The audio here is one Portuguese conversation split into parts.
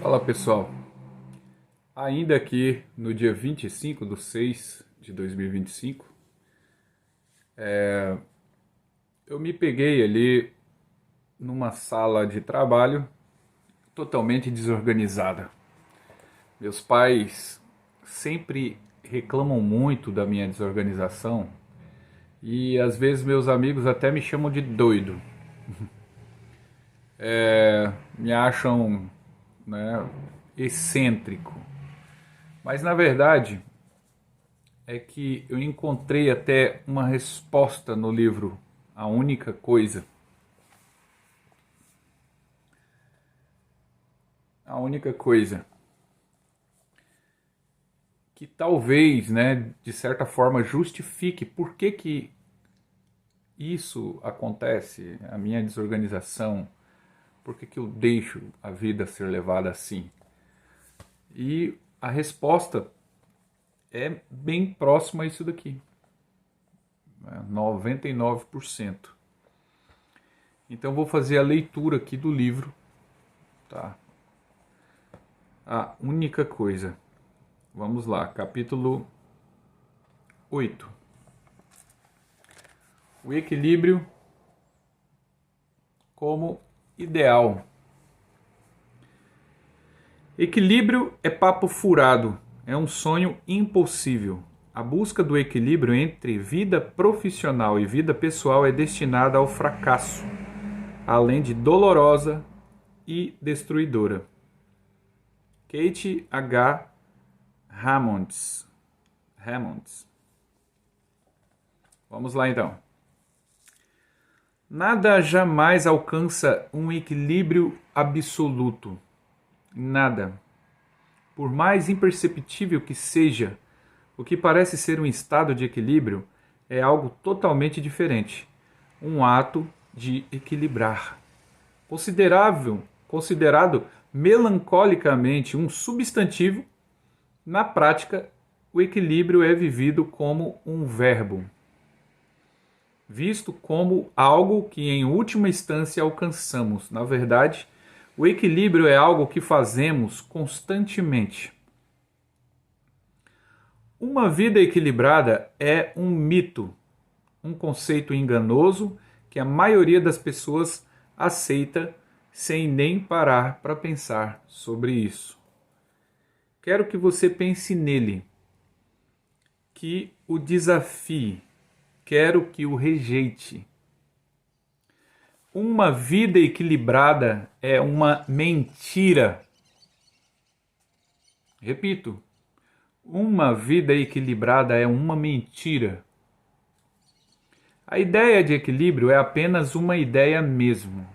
Fala pessoal, ainda aqui no dia 25/6/2025, eu me peguei ali numa sala de trabalho totalmente desorganizada. Meus pais sempre reclamam muito da minha desorganização e às vezes meus amigos até me chamam de doido. Me acham, né, excêntrico. Mas na verdade é que eu encontrei até uma resposta no livro A Única Coisa. A única coisa que talvez, né, de certa forma justifique por que isso acontece, a minha desorganização, por que eu deixo a vida ser levada assim. E a resposta é bem próxima a isso daqui, 99%. Então vou fazer a leitura aqui do livro, tá? A Única Coisa. Vamos lá, capítulo 8. O equilíbrio como ideal. Equilíbrio é papo furado, é um sonho impossível. A busca do equilíbrio entre vida profissional e vida pessoal é destinada ao fracasso, além de dolorosa e destruidora. Kate H. Hammonds. Vamos lá então. Nada jamais alcança um equilíbrio absoluto. Nada. Por mais imperceptível que seja, o que parece ser um estado de equilíbrio é algo totalmente diferente. Um ato de equilibrar. Considerado melancolicamente um substantivo, na prática, o equilíbrio é vivido como um verbo, visto como algo que em última instância alcançamos. Na verdade, o equilíbrio é algo que fazemos constantemente. Uma vida equilibrada é um mito, um conceito enganoso que a maioria das pessoas aceita sem nem parar para pensar sobre isso. Quero que você pense nele, que o desafie, quero que o rejeite. Uma vida equilibrada é uma mentira. Repito, uma vida equilibrada é uma mentira. A ideia de equilíbrio é apenas uma ideia mesmo.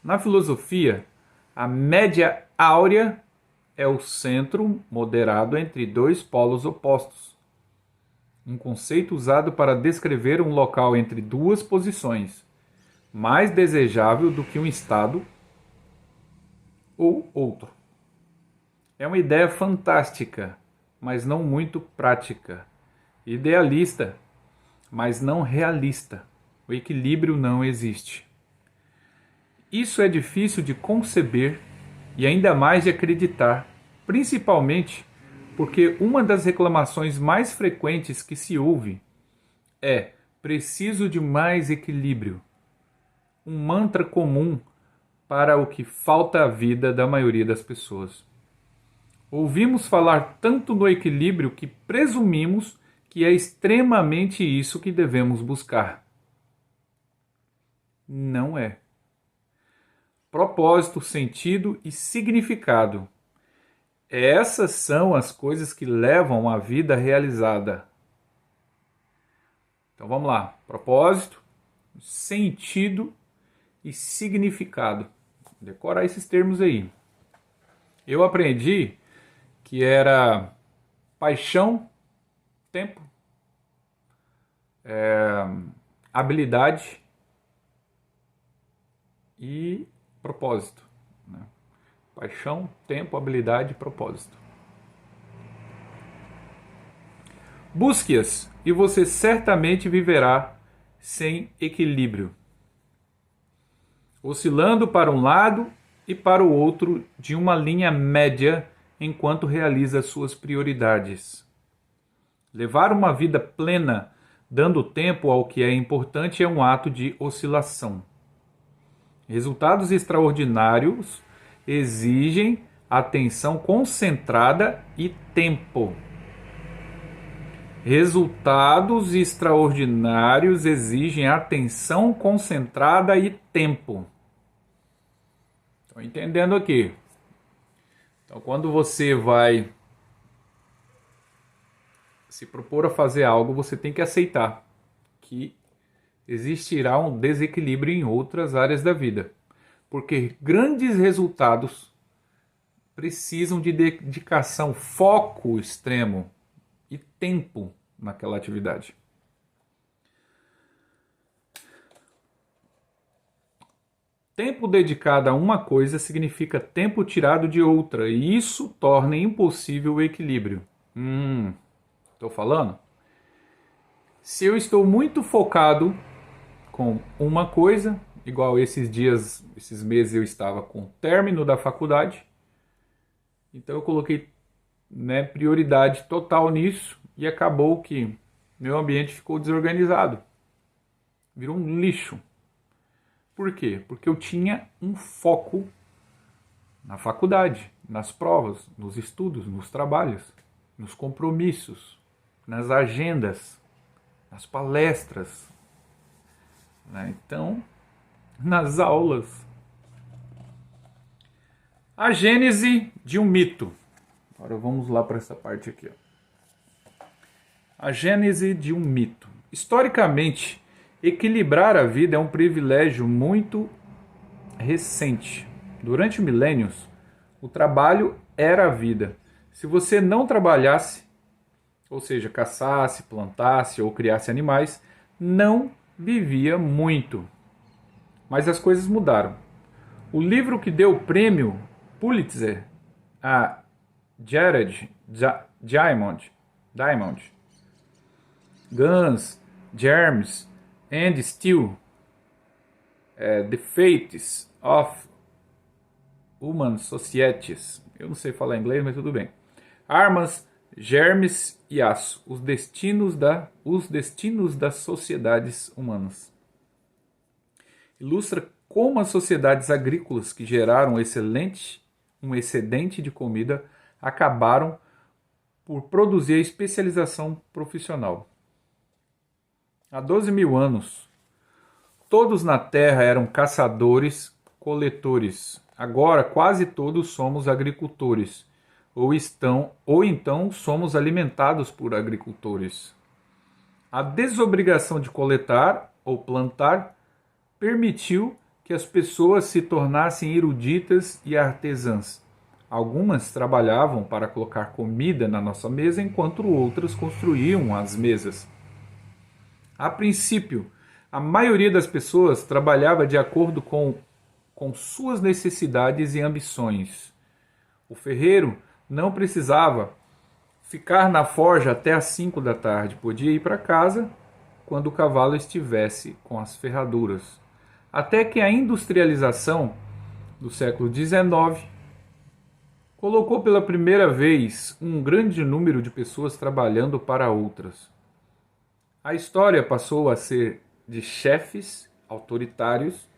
Na filosofia, a média áurea é o centro moderado entre dois polos opostos. Um conceito usado para descrever um local entre duas posições, mais desejável do que um estado ou outro. É uma ideia fantástica, mas não muito prática. Idealista, mas não realista. O equilíbrio não existe. Isso é difícil de conceber e ainda mais de acreditar, principalmente porque uma das reclamações mais frequentes que se ouve é: preciso de mais equilíbrio. Um mantra comum para o que falta à vida da maioria das pessoas. Ouvimos falar tanto no equilíbrio que presumimos que é extremamente isso que devemos buscar. Não é. Propósito, sentido e significado. Essas são as coisas que levam à vida realizada. Então vamos lá. Propósito, sentido e significado. Decorar esses termos aí. Eu aprendi que era paixão, tempo, habilidade e propósito. Né? Paixão, tempo, habilidade e propósito. Busque-as e você certamente viverá sem equilíbrio. Oscilando para um lado e para o outro de uma linha média enquanto realiza suas prioridades. Levar uma vida plena, dando tempo ao que é importante, é um ato de oscilação. Resultados extraordinários exigem atenção concentrada e tempo. Resultados extraordinários exigem atenção concentrada e tempo. Estão entendendo aqui? Então, quando você vai se propor a fazer algo, você tem que aceitar que existirá um desequilíbrio em outras áreas da vida. Porque grandes resultados precisam de dedicação, foco extremo e tempo naquela atividade. Tempo dedicado a uma coisa significa tempo tirado de outra, e isso torna impossível o equilíbrio. Estou falando? Se eu estou muito focado com uma coisa, igual esses dias, esses meses eu estava com o término da faculdade, então eu coloquei prioridade total nisso e acabou que meu ambiente ficou desorganizado. Virou um lixo. Por quê? Porque eu tinha um foco na faculdade, nas provas, nos estudos, nos trabalhos, nos compromissos, nas agendas, nas palestras, então, nas aulas. A gênese de um mito. Agora vamos lá para essa parte aqui. A gênese de um mito. Historicamente, equilibrar a vida é um privilégio muito recente. Durante milênios, o trabalho era a vida. Se você não trabalhasse, ou seja, caçasse, plantasse ou criasse animais, não vivia muito. Mas as coisas mudaram. O livro que deu o prêmio Pulitzer a Jared Diamond, Guns, Germs and Steel, The Fates of Human Societies. Eu não sei falar inglês, mas tudo bem. Armas, germes e aço. Os destinos das sociedades humanas. Ilustra como as sociedades agrícolas que geraram um excedente de comida acabaram por produzir a especialização profissional. Há 12 mil anos, todos na Terra eram caçadores, coletores. Agora quase todos somos agricultores, ou então somos alimentados por agricultores. A desobrigação de coletar ou plantar permitiu que as pessoas se tornassem eruditas e artesãs. Algumas trabalhavam para colocar comida na nossa mesa, enquanto outras construíam as mesas. A princípio, a maioria das pessoas trabalhava de acordo com suas necessidades e ambições. O ferreiro não precisava ficar na forja até às 5 da tarde, podia ir para casa quando o cavalo estivesse com as ferraduras. Até que a industrialização do século XIX colocou pela primeira vez um grande número de pessoas trabalhando para outras. A história passou a ser de chefes autoritários,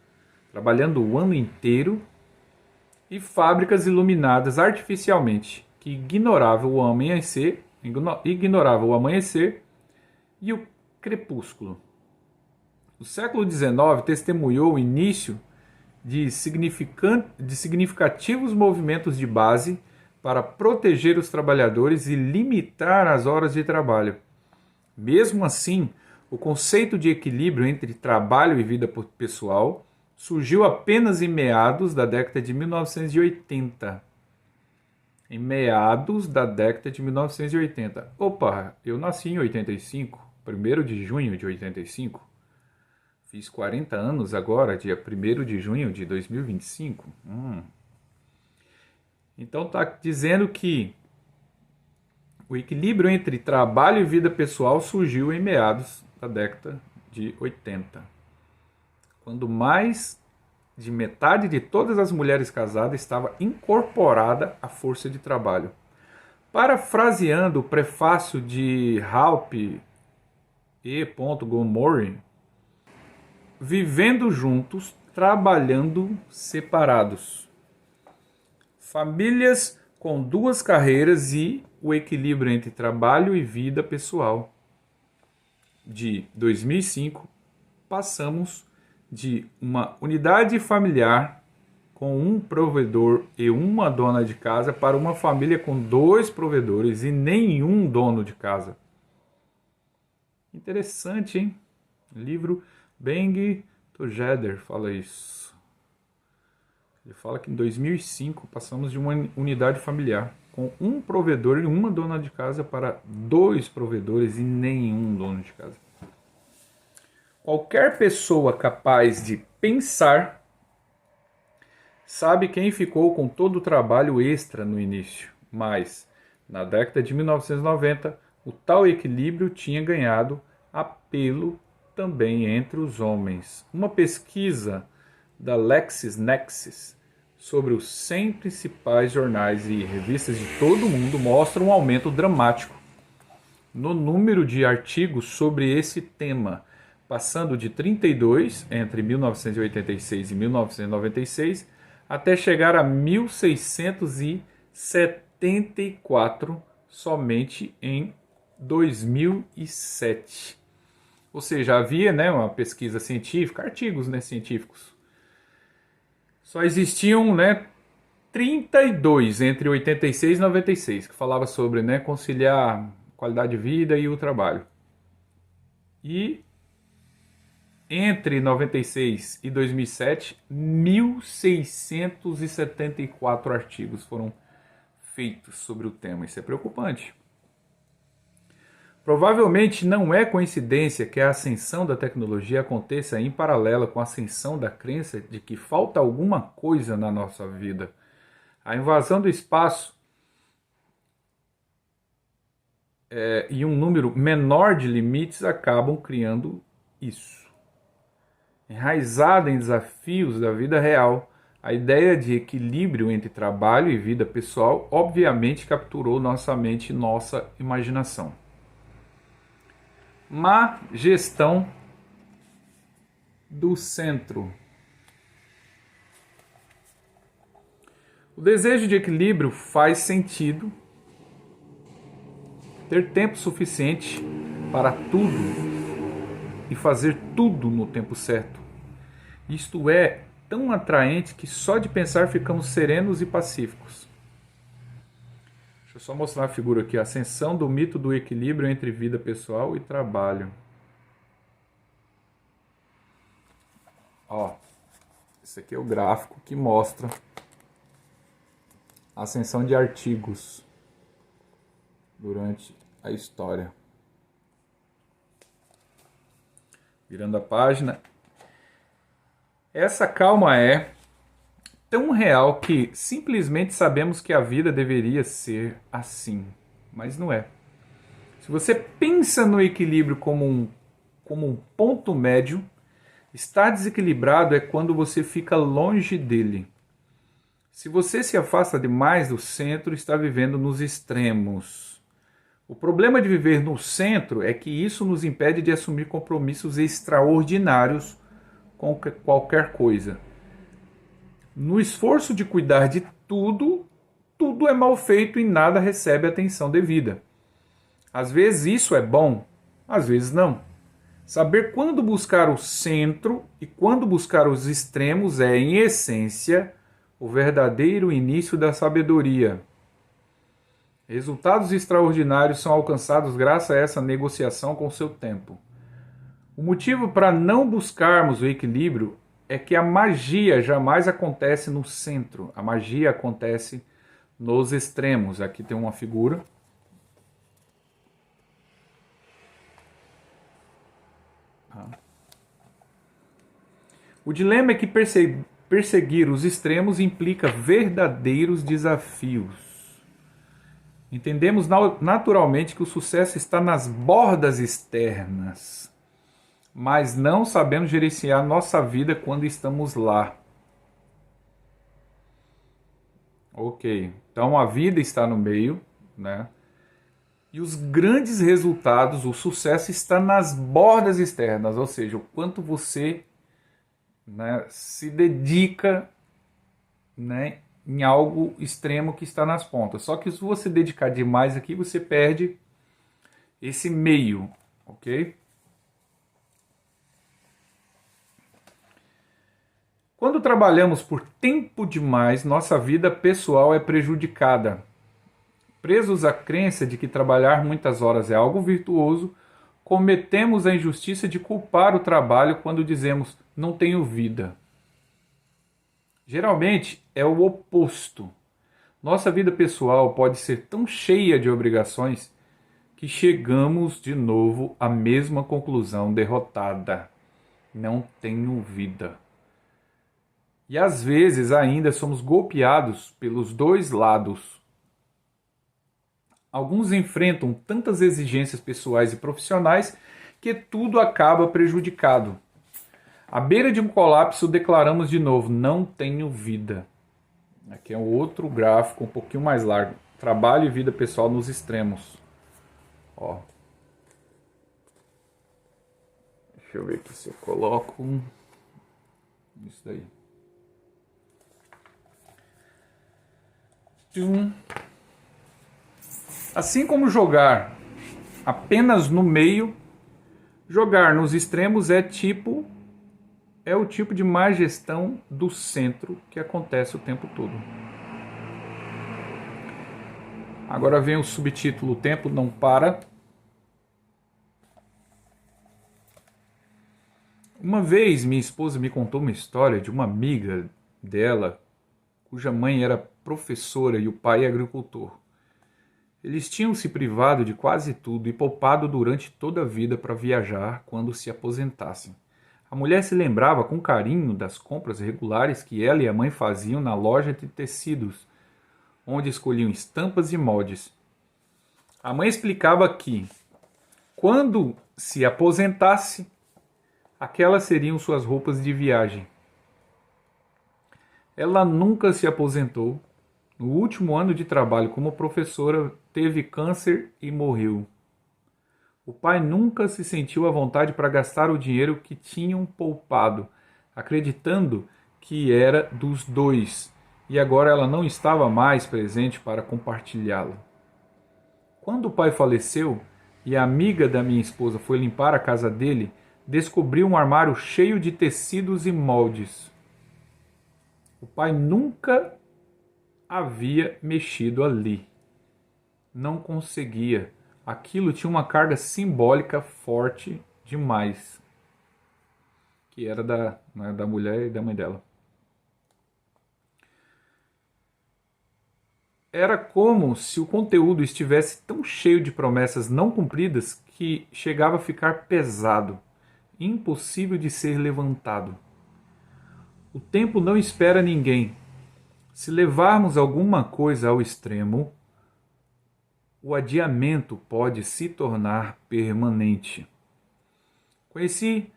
trabalhando o ano inteiro, e fábricas iluminadas artificialmente, que ignoravam o amanhecer e o crepúsculo. O século XIX testemunhou o início de significativos movimentos de base para proteger os trabalhadores e limitar as horas de trabalho. Mesmo assim, o conceito de equilíbrio entre trabalho e vida pessoal surgiu apenas em meados da década de 1980. Em meados da década de 1980. Opa, eu nasci em 85, 1º de junho de 85. Fiz 40 anos agora, dia 1º de junho de 2025. Então está dizendo que o equilíbrio entre trabalho e vida pessoal surgiu em meados da década de 80. Quando mais de metade de todas as mulheres casadas estava incorporada à força de trabalho. Parafraseando o prefácio de Ralph E. Gomori, vivendo juntos, trabalhando separados. Famílias com duas carreiras e o equilíbrio entre trabalho e vida pessoal. De 2005, passamos de uma unidade familiar com um provedor e uma dona de casa para uma família com 2 provedores e nenhum dono de casa. Interessante, hein? Livro Bang Together fala isso. Ele fala que em 2005 passamos de uma unidade familiar com um provedor e uma dona de casa para 2 provedores e nenhum dono de casa. Qualquer pessoa capaz de pensar sabe quem ficou com todo o trabalho extra no início, mas na década de 1990 o tal equilíbrio tinha ganhado apelo também entre os homens. Uma pesquisa da LexisNexis sobre os 100 principais jornais e revistas de todo o mundo mostra um aumento dramático no número de artigos sobre esse tema, passando de 32 entre 1986 e 1996 até chegar a 1674 somente em 2007. Ou seja, havia, uma pesquisa científica, artigos, científicos. Só existiam, 32 entre 86 e 96, que falava sobre, conciliar qualidade de vida e o trabalho. E entre 96 e 2007, 1.674 artigos foram feitos sobre o tema. Isso é preocupante. Provavelmente não é coincidência que a ascensão da tecnologia aconteça em paralelo com a ascensão da crença de que falta alguma coisa na nossa vida. A invasão do espaço e um número menor de limites acabam criando isso. Enraizada em desafios da vida real, a ideia de equilíbrio entre trabalho e vida pessoal obviamente capturou nossa mente e nossa imaginação. Má gestão do centro. O desejo de equilíbrio faz sentido ter tempo suficiente para tudo e fazer tudo no tempo certo. Isto é tão atraente que só de pensar ficamos serenos e pacíficos. Deixa eu só mostrar a figura aqui, a ascensão do mito do equilíbrio entre vida pessoal e trabalho. Ó, esse aqui é o gráfico que mostra a ascensão de artigos durante a história. Virando a página. Essa calma é tão real que simplesmente sabemos que a vida deveria ser assim, mas não é. Se você pensa no equilíbrio como um ponto médio, estar desequilibrado é quando você fica longe dele. Se você se afasta demais do centro, está vivendo nos extremos. O problema de viver no centro é que isso nos impede de assumir compromissos extraordinários com qualquer coisa. No esforço de cuidar de tudo, tudo é mal feito e nada recebe a atenção devida. Às vezes isso é bom, às vezes não. Saber quando buscar o centro e quando buscar os extremos é, em essência, o verdadeiro início da sabedoria. Resultados extraordinários são alcançados graças a essa negociação com o seu tempo. O motivo para não buscarmos o equilíbrio é que a magia jamais acontece no centro. A magia acontece nos extremos. Aqui tem uma figura. O dilema é que perseguir os extremos implica verdadeiros desafios. Entendemos naturalmente que o sucesso está nas bordas externas, mas não sabemos gerenciar nossa vida quando estamos lá. Ok. Então a vida está no meio, né? E os grandes resultados, o sucesso está nas bordas externas, ou seja, o quanto você, né, se dedica, né, em algo extremo que está nas pontas. Só que se você dedicar demais aqui, você perde esse meio, ok? Quando trabalhamos por tempo demais, nossa vida pessoal é prejudicada. Presos à crença de que trabalhar muitas horas é algo virtuoso, cometemos a injustiça de culpar o trabalho quando dizemos não tenho vida. Geralmente é o oposto. Nossa vida pessoal pode ser tão cheia de obrigações que chegamos de novo à mesma conclusão derrotada. Não tenho vida. E às vezes ainda somos golpeados pelos dois lados. Alguns enfrentam tantas exigências pessoais e profissionais que tudo acaba prejudicado. À beira de um colapso, declaramos de novo: não tenho vida. Aqui é um outro gráfico um pouquinho mais largo. Trabalho e vida pessoal nos extremos. Ó. Deixa eu ver aqui se eu coloco isso daí. Assim como jogar apenas no meio, jogar nos extremos é o tipo de má gestão do centro que acontece o tempo todo. Agora vem o subtítulo: O tempo não para. Uma vez minha esposa me contou uma história de uma amiga dela, cuja mãe era professora e o pai agricultor. Eles tinham se privado de quase tudo e poupado durante toda a vida para viajar quando se aposentassem. A mulher se lembrava com carinho das compras regulares que ela e a mãe faziam na loja de tecidos, onde escolhiam estampas e moldes. A mãe explicava que, quando se aposentasse, aquelas seriam suas roupas de viagem. Ela nunca se aposentou. No último ano de trabalho como professora, teve câncer e morreu. O pai nunca se sentiu à vontade para gastar o dinheiro que tinham poupado, acreditando que era dos dois, e agora ela não estava mais presente para compartilhá-lo. Quando o pai faleceu e a amiga da minha esposa foi limpar a casa dele, descobriu um armário cheio de tecidos e moldes. O pai nunca havia mexido ali. Não conseguia. Aquilo tinha uma carga simbólica forte demais. Que era da mulher e da mãe dela. Era como se o conteúdo estivesse tão cheio de promessas não cumpridas que chegava a ficar pesado, impossível de ser levantado. O tempo não espera ninguém. Se levarmos alguma coisa ao extremo, o adiamento pode se tornar permanente. Conheci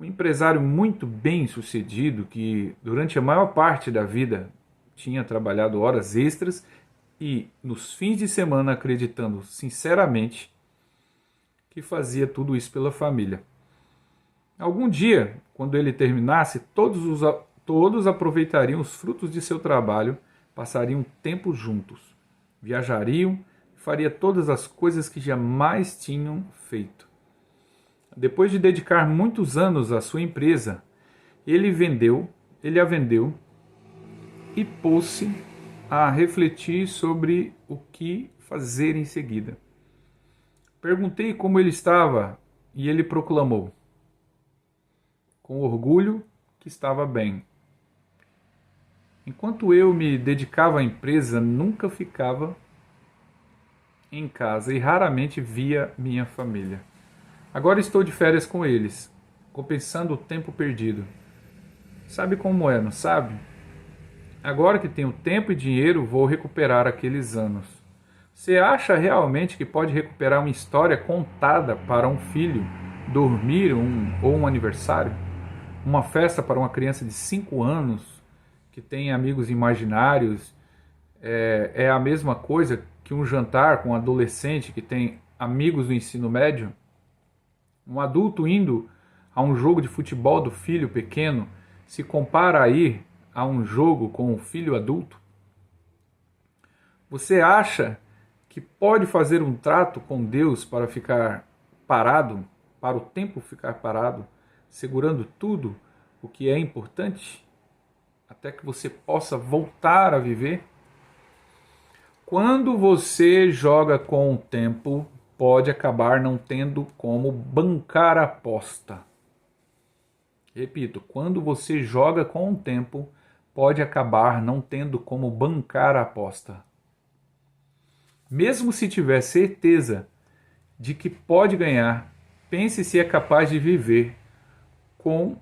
um empresário muito bem-sucedido que, durante a maior parte da vida, tinha trabalhado horas extras e, nos fins de semana, acreditando sinceramente que fazia tudo isso pela família. Algum dia, quando ele terminasse, todos aproveitariam os frutos de seu trabalho, passariam tempo juntos, viajariam e faria todas as coisas que jamais tinham feito. Depois de dedicar muitos anos à sua empresa, ele a vendeu e pôs-se a refletir sobre o que fazer em seguida. Perguntei como ele estava e ele proclamou, com orgulho, que estava bem. Enquanto eu me dedicava à empresa, nunca ficava em casa e raramente via minha família. Agora estou de férias com eles, compensando o tempo perdido. Sabe como é, não sabe? Agora que tenho tempo e dinheiro, vou recuperar aqueles anos. Você acha realmente que pode recuperar uma história contada para um filho dormir ou um aniversário? Uma festa para uma criança de 5 anos que tem amigos imaginários é a mesma coisa que um jantar com um adolescente que tem amigos do ensino médio, um adulto indo a um jogo de futebol do filho pequeno, se compara a ir a um jogo com um filho adulto? Você acha que pode fazer um trato com Deus para ficar parado, para o tempo ficar parado, segurando tudo o que é importante, até que você possa voltar a viver? Quando você joga com o tempo, pode acabar não tendo como bancar a aposta. Repito, quando você joga com o tempo, pode acabar não tendo como bancar a aposta. Mesmo se tiver certeza de que pode ganhar, pense se é capaz de viver com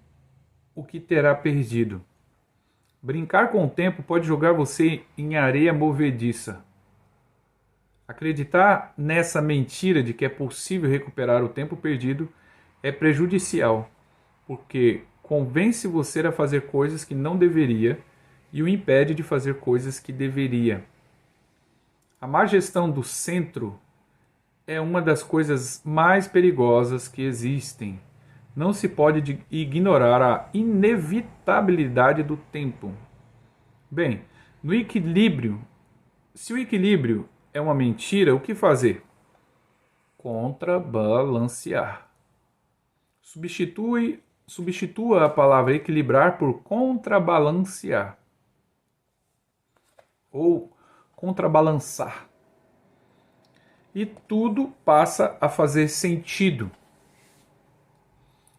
o que terá perdido. Brincar com o tempo pode jogar você em areia movediça. Acreditar nessa mentira de que é possível recuperar o tempo perdido é prejudicial, porque convence você a fazer coisas que não deveria e o impede de fazer coisas que deveria. A má gestão do centro é uma das coisas mais perigosas que existem. Não se pode ignorar a inevitabilidade do tempo. Bem, no equilíbrio, se o equilíbrio é uma mentira, o que fazer? Contrabalancear. Substitua a palavra equilibrar por contrabalancear. Ou contrabalançar. E tudo passa a fazer sentido.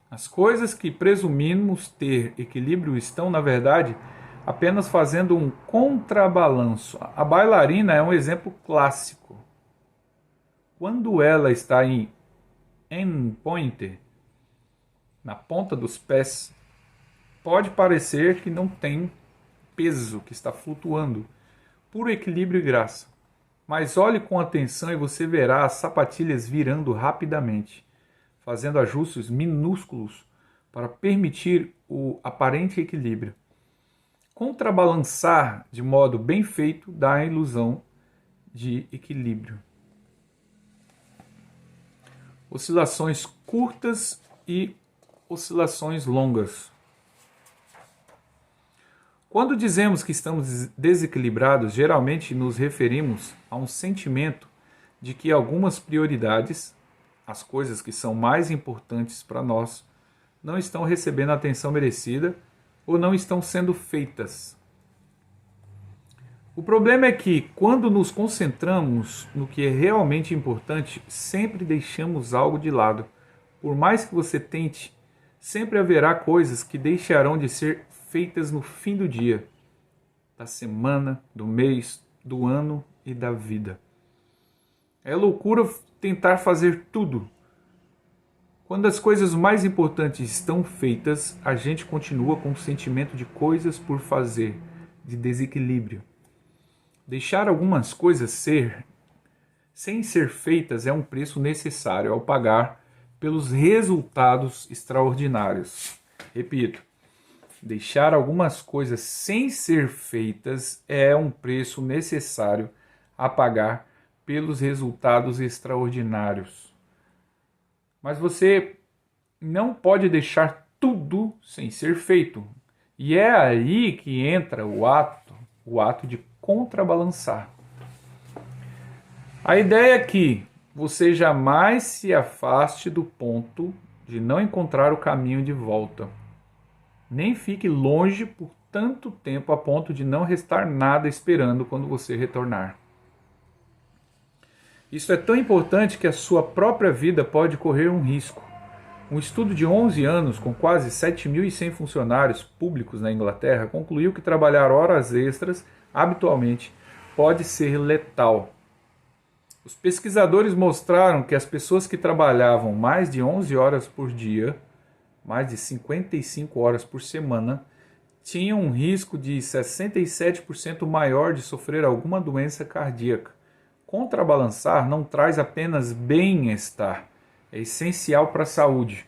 As coisas que presumimos ter equilíbrio estão, na verdade, apenas fazendo um contrabalanço. A bailarina é um exemplo clássico. Quando ela está em endpoint, na ponta dos pés, pode parecer que não tem peso, que está flutuando. Puro equilíbrio e graça. Mas olhe com atenção e você verá as sapatilhas virando rapidamente, fazendo ajustes minúsculos para permitir o aparente equilíbrio. Contrabalançar de modo bem feito dá a ilusão de equilíbrio. Oscilações curtas e oscilações longas. Quando dizemos que estamos desequilibrados, geralmente nos referimos a um sentimento de que algumas prioridades, as coisas que são mais importantes para nós, não estão recebendo a atenção merecida ou não estão sendo feitas. O problema é que, quando nos concentramos no que é realmente importante, sempre deixamos algo de lado. Por mais que você tente, sempre haverá coisas que deixarão de ser feitas no fim do dia, da semana, do mês, do ano e da vida. É loucura tentar fazer tudo. Quando as coisas mais importantes estão feitas, a gente continua com o sentimento de coisas por fazer, de desequilíbrio. Deixar algumas coisas sem ser feitas é um preço necessário ao pagar pelos resultados extraordinários. Repito, deixar algumas coisas sem ser feitas é um preço necessário a pagar pelos resultados extraordinários. Mas você não pode deixar tudo sem ser feito. E é aí que entra o ato de contrabalançar. A ideia é que você jamais se afaste do ponto de não encontrar o caminho de volta. Nem fique longe por tanto tempo a ponto de não restar nada esperando quando você retornar. Isso é tão importante que a sua própria vida pode correr um risco. Um estudo de 11 anos com quase 7.100 funcionários públicos na Inglaterra concluiu que trabalhar horas extras habitualmente pode ser letal. Os pesquisadores mostraram que as pessoas que trabalhavam mais de 11 horas por dia, mais de 55 horas por semana, tinham um risco de 67% maior de sofrer alguma doença cardíaca. Contrabalançar não traz apenas bem-estar, é essencial para a saúde.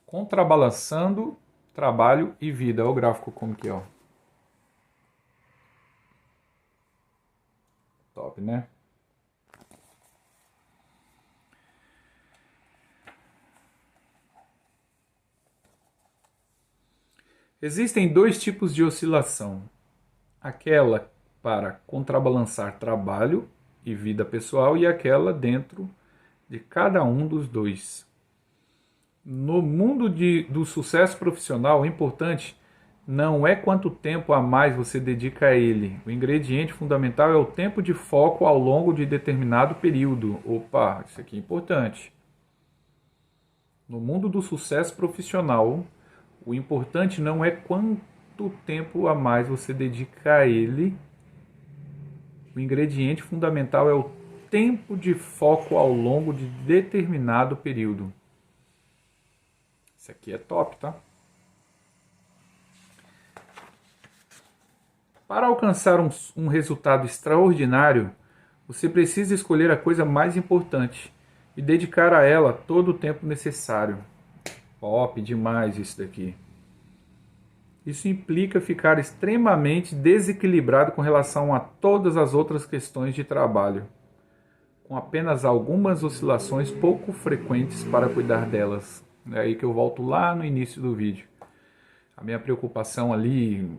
Contrabalançando trabalho e vida. Olha o gráfico como que é. top, né? Existem dois tipos de oscilação. Aquela para contrabalançar trabalho e vida pessoal e aquela dentro de cada um dos dois. No mundo do sucesso profissional, o importante não é quanto tempo a mais você dedica a ele. O ingrediente fundamental é o tempo de foco ao longo de determinado período. Opa, isso aqui é importante. No mundo do sucesso profissional, o importante não é quanto tempo a mais você dedica a ele. O ingrediente fundamental é o tempo de foco ao longo de determinado período. Isso aqui é top, tá? Para alcançar um resultado extraordinário, você precisa escolher a coisa mais importante e dedicar a ela todo o tempo necessário. Top demais isso daqui. Isso implica ficar extremamente desequilibrado com relação a todas as outras questões de trabalho, com apenas algumas oscilações pouco frequentes para cuidar delas. É aí que eu volto lá no início do vídeo. A minha preocupação ali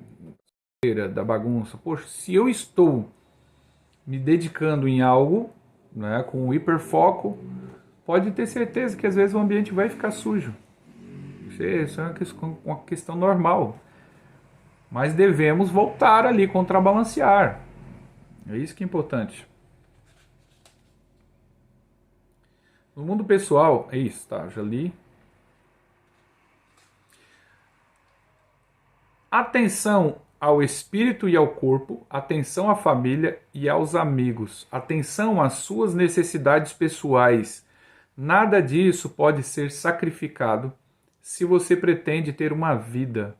da bagunça. Poxa, se eu estou me dedicando em algo, né, com hiperfoco, pode ter certeza que às vezes o ambiente vai ficar sujo. Isso é uma questão normal. Mas devemos voltar ali, contrabalancear. É isso que é importante. No mundo pessoal, é isso, tá? Já li. Atenção ao espírito e ao corpo, atenção à família e aos amigos, atenção às suas necessidades pessoais. Nada disso pode ser sacrificado se você pretende ter uma vida,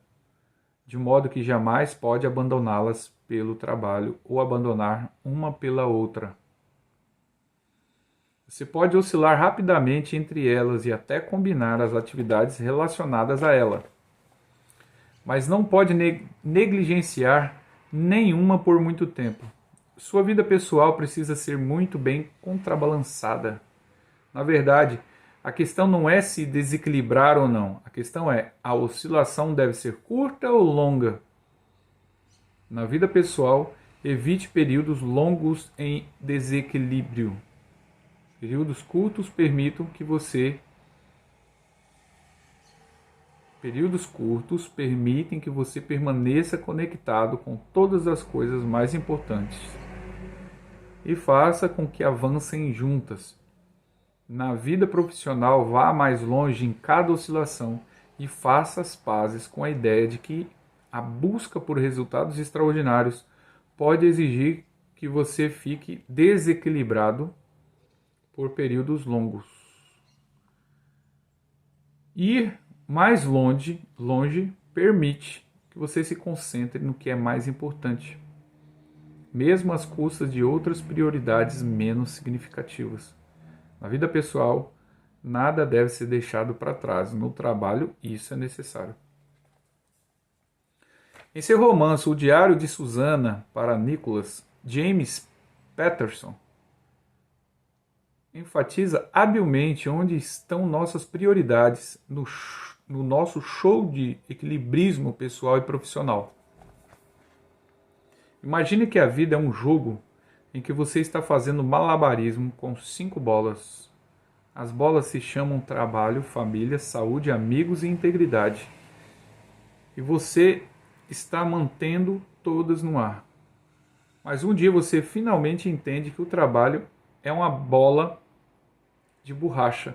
de modo que jamais pode abandoná-las pelo trabalho ou abandonar uma pela outra. Você pode oscilar rapidamente entre elas e até combinar as atividades relacionadas a ela, mas não pode negligenciar nenhuma por muito tempo. Sua vida pessoal precisa ser muito bem contrabalançada. Na verdade, a questão não é se desequilibrar ou não. A questão é, a oscilação deve ser curta ou longa? Na vida pessoal, evite períodos longos em desequilíbrio. Períodos curtos permitem que você permaneça conectado com todas as coisas mais importantes e faça com que avancem juntas. Na vida profissional, vá mais longe em cada oscilação e faça as pazes com a ideia de que a busca por resultados extraordinários pode exigir que você fique desequilibrado por períodos longos. Ir mais longe permite que você se concentre no que é mais importante, mesmo às custas de outras prioridades menos significativas. Na vida pessoal, nada deve ser deixado para trás. No trabalho, isso é necessário. Em seu romance O Diário de Susana para Nicholas, James Patterson enfatiza habilmente onde estão nossas prioridades no nosso show de equilibrismo pessoal e profissional. Imagine que a vida é um jogo em que você está fazendo malabarismo com 5 bolas. As bolas se chamam trabalho, família, saúde, amigos e integridade. E você está mantendo todas no ar. Mas um dia você finalmente entende que o trabalho é uma bola de borracha.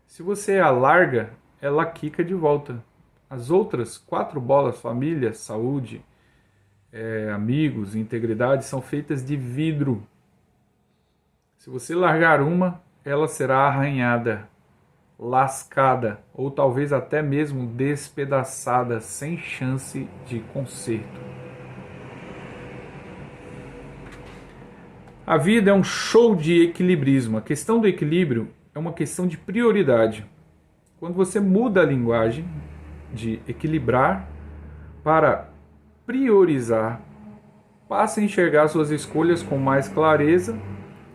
Se você a larga, ela quica de volta. As outras 4 bolas, família, saúde, amigos, integridade, são feitas de vidro. Se você largar uma, ela será arranhada, lascada ou talvez até mesmo despedaçada, sem chance de conserto. A vida é um show de equilibrismo. A questão do equilíbrio é uma questão de prioridade. Quando você muda a linguagem de equilibrar para priorizar, passa a enxergar suas escolhas com mais clareza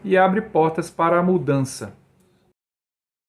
e abre portas para a mudança.